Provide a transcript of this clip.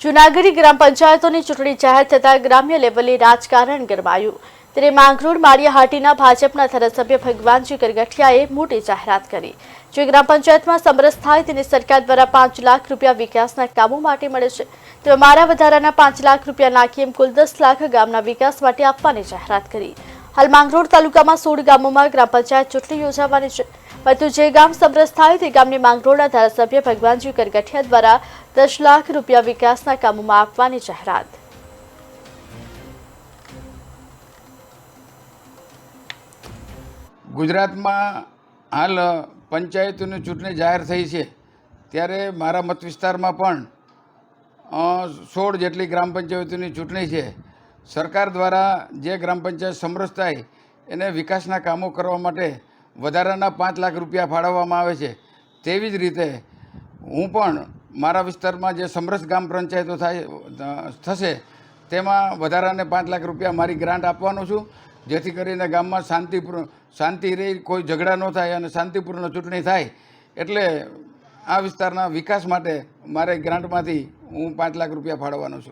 જૂનાગઢ ગ્રામ પંચાયતોની ચૂંટણી જાહેર થતાં ગ્રામ્ય લેવલે રાજકારણ ગરમાયું। ત્યારે માંગરોળ માળિયાહાટીના ભાજપના ધારાસભ્ય ભગવાનજી કરગઠિયાએ મોટી જાહેરાત કરી। જો ગ્રામ પંચાયતમાં સમરસ થાય તેને સરકાર દ્વારા 5 લાખ રૂપિયા વિકાસના કામો માટે મળે છે, તો મારા વધારાના 5 લાખ રૂપિયા નાખી એમ કુલ 10 લાખ ગામના વિકાસ માટે આપવાની જાહેરાત કરી। હાલ માંગરોળ તાલુકામાં 16 ગામોમાં ગ્રામ પંચાયત ચૂંટણી યોજાવાની છે, પરંતુ જે ગામ સમરસ થાય તે ગામની માંગરોળના ધારાસભ્ય ભગવાનજી કરગઠિયા દ્વારા 10 લાખ રૂપિયા વિકાસના કામોમાં આપવાની જાહેરાત। ગુજરાતમાં હાલ પંચાયતોની ચૂંટણી જાહેર થઈ છે, ત્યારે મારા મત વિસ્તારમાં પણ 16 જેટલી ગ્રામ પંચાયતોની ચૂંટણી છે। સરકાર દ્વારા જે ગ્રામ પંચાયત સમરસ થાય એને વિકાસના કામો કરવા માટે વધારાના 5 લાખ રૂપિયા ફાળવવામાં આવે છે। તેવી જ રીતે હું પણ મારા વિસ્તારમાં જે સમરસ ગ્રામ પંચાયતો થશે તેમાં વધારાને 5 લાખ રૂપિયા મારી ગ્રાન્ટ આપવાનો છું, જેથી કરીને ગામમાં શાંતિ રહી, કોઈ ઝઘડા ન થાય અને શાંતિપૂર્ણ ચૂંટણી થાય। એટલે આ વિસ્તારના વિકાસ માટે મારે ગ્રાન્ટમાંથી હું 5 લાખ રૂપિયા ફાળવવાનો છું।